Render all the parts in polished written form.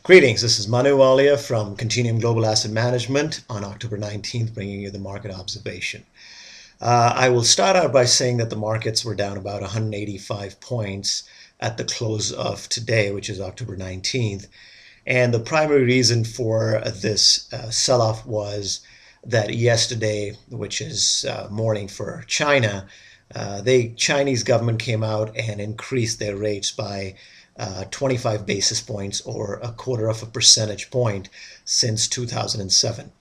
Greetings, this is Manu Walia from Continuum Global Asset Management on October 19th, bringing you the market observation. I will start out by saying that the markets were down about 185 points at the close of today, which is October 19th. And the primary reason for this sell-off was that yesterday, which is morning for China, the Chinese government came out and increased their rates by 25 basis points, or a quarter of a percentage point, since 2007.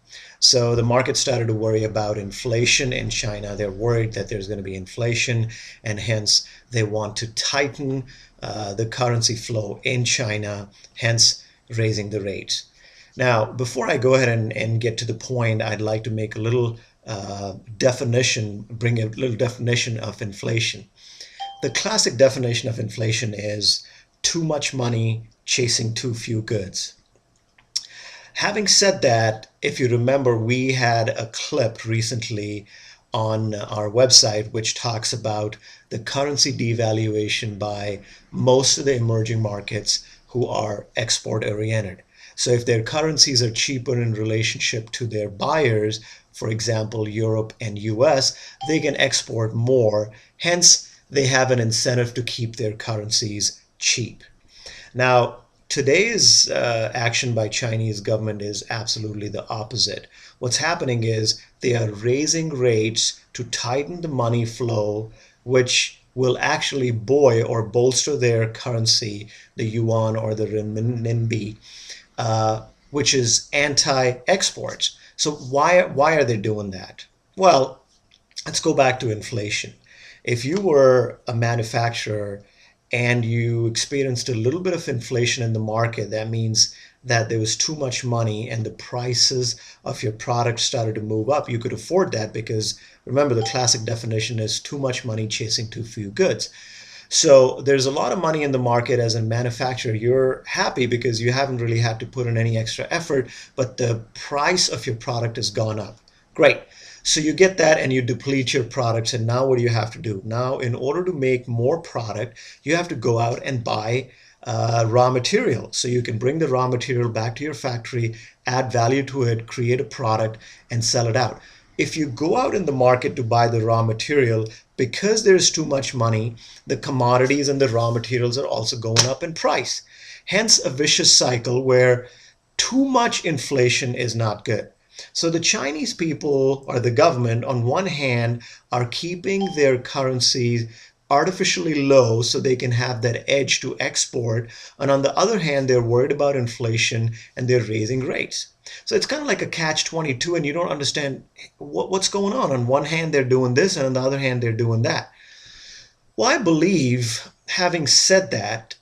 So the market started to worry about inflation in China. They're worried that there's going to be inflation, and hence they want to tighten the currency flow in China, hence raising the rates. Now, before I go ahead and get to the point, I'd like to make a little bring a little definition of inflation. The classic definition of inflation is too much money chasing too few goods. Having said that, if you remember, we had a clip recently on our website which talks about the currency devaluation by most of the emerging markets who are export oriented. So if their currencies are cheaper in relationship to their buyers, for example, Europe and US, they can export more. Hence, they have an incentive to keep their currencies cheap. Now, today's action by Chinese government is absolutely the opposite. What's happening is they are raising rates to tighten the money flow, which will actually buoy or bolster their currency, the yuan or the renminbi, which is anti-exports. So why are they doing that? Well, let's go back to inflation. If you were a manufacturer and you experienced a little bit of inflation in the market, that means that there was too much money and the prices of your product started to move up. You could afford that because, remember, the classic definition is too much money chasing too few goods. So there's a lot of money in the market. As a manufacturer, you're happy because you haven't really had to put in any extra effort, but the price of your product has gone up. Great. So you get that and you deplete your products, and now what do you have to do? Now, in order to make more product, you have to go out and buy raw material. So you can bring the raw material back to your factory, add value to it, create a product, and sell it out. If you go out in the market to buy the raw material, because there's too much money, the commodities and the raw materials are also going up in price. Hence a vicious cycle where too much inflation is not good. So the Chinese people, or the government, on one hand, are keeping their currencies artificially low so they can have that edge to export. And on the other hand, they're worried about inflation and they're raising rates. So it's kind of like a catch-22, and you don't understand what's going on. On one hand, they're doing this, and on the other hand, they're doing that. Well, I believe, having said that,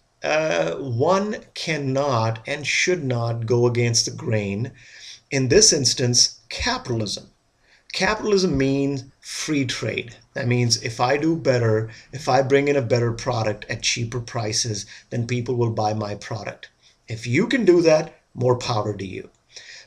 one cannot and should not go against the grain. In this instance, capitalism. Capitalism means free trade. That means if I do better, if I bring in a better product at cheaper prices, then people will buy my product. If you can do that, more power to you.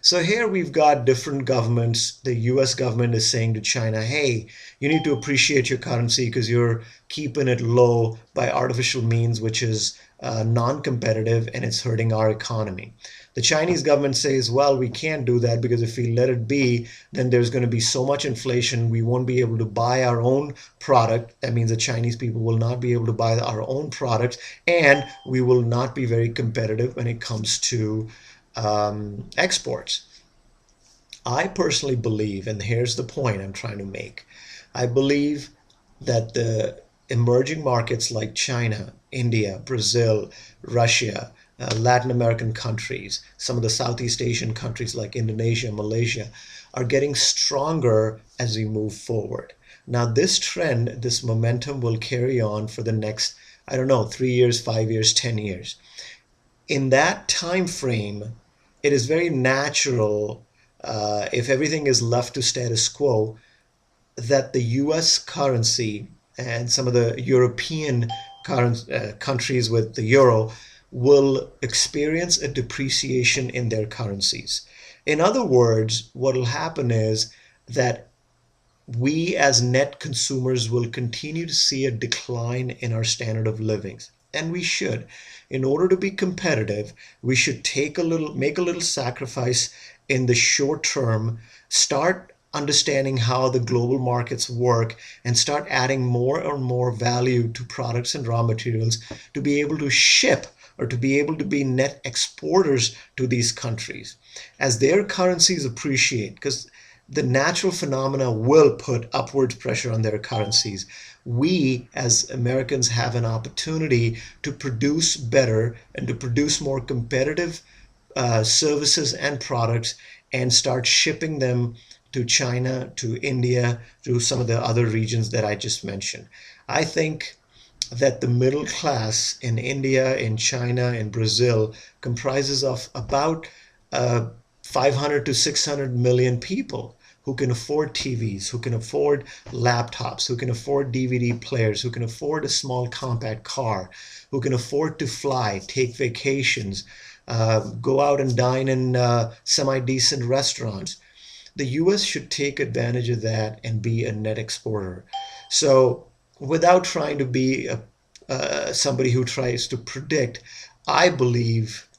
So here we've got different governments. The US government is saying to China, hey, you need to appreciate your currency because you're keeping it low by artificial means, which is non-competitive, and it's hurting our economy. The Chinese government says, well, we can't do that because if we let it be, then there's going to be so much inflation, we won't be able to buy our own product. That means the Chinese people will not be able to buy our own products, and we will not be very competitive when it comes to exports. I personally believe, and here's the point I'm trying to make, I believe that the emerging markets like China, India, Brazil, Russia, Latin American countries, some of the Southeast Asian countries like Indonesia, Malaysia, are getting stronger as we move forward. Now, this trend, this momentum will carry on for the next, I don't know, 3 years, 5 years, 10 years. In that time frame, it is very natural, if everything is left to status quo, that the US currency and some of the European countries with the euro will experience a depreciation in their currencies. In other words, what will happen is that we as net consumers will continue to see a decline in our standard of living. and we should. In order to be competitive, we should make a little sacrifice in the short term, start understanding how the global markets work, and start adding more and more value to products and raw materials to be able to ship or to be able to be net exporters to these countries. As their currencies appreciate, because the natural phenomena will put upwards pressure on their currencies. We as Americans have an opportunity to produce better and to produce more competitive services and products and start shipping them to China, to India, to some of the other regions that I just mentioned. I think that the middle class in India, in China, in Brazil comprises of about 500 to 600 million people who can afford TVs, who can afford laptops, who can afford DVD players, who can afford a small compact car, who can afford to fly, take vacations, go out and dine in semi-decent restaurants. The US should take advantage of that and be a net exporter. So, without trying to be somebody who tries to predict, I believe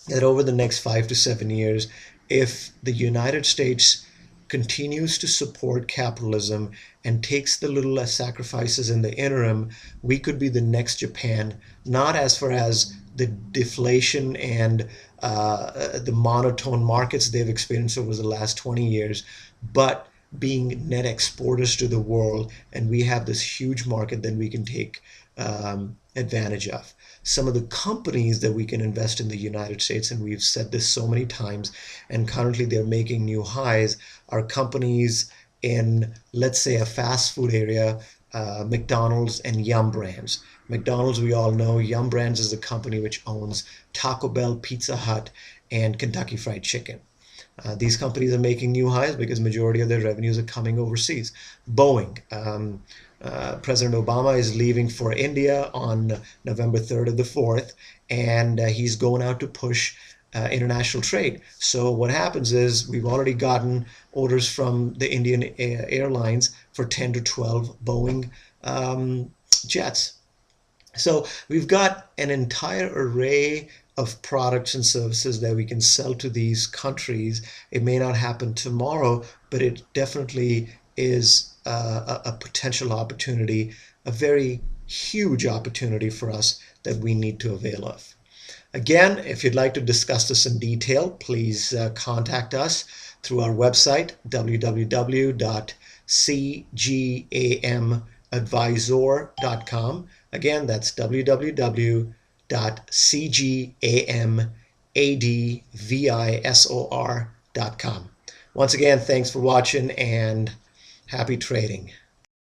that over the next 5 to 7 years, if the United States continues to support capitalism and takes the little less sacrifices in the interim, we could be the next Japan, not as far as the deflation and the monotone markets they've experienced over the last 20 years, but being net exporters to the world, and we have this huge market that we can take advantage of. Some of the companies that we can invest in the United States, and we've said this so many times, and currently they're making new highs, are companies in, let's say, a fast food area, McDonald's and Yum Brands. McDonald's, we all know. Yum Brands is the company which owns Taco Bell, Pizza Hut, and Kentucky Fried Chicken. These companies are making new highs because majority of their revenues are coming overseas. Boeing. President Obama is leaving for India on November 3rd or the 4th, and he's going out to push international trade. So what happens is we've already gotten orders from the Indian Airlines for 10 to 12 Boeing jets. So we've got an entire array of products and services that we can sell to these countries. It may not happen tomorrow, but it definitely is a potential opportunity, a very huge opportunity for us that we need to avail of. Again, if you'd like to discuss this in detail, please contact us through our website, www.cgamadvisor.com. Again, that's www.cgamadvisor.com. Once again, thanks for watching and happy trading.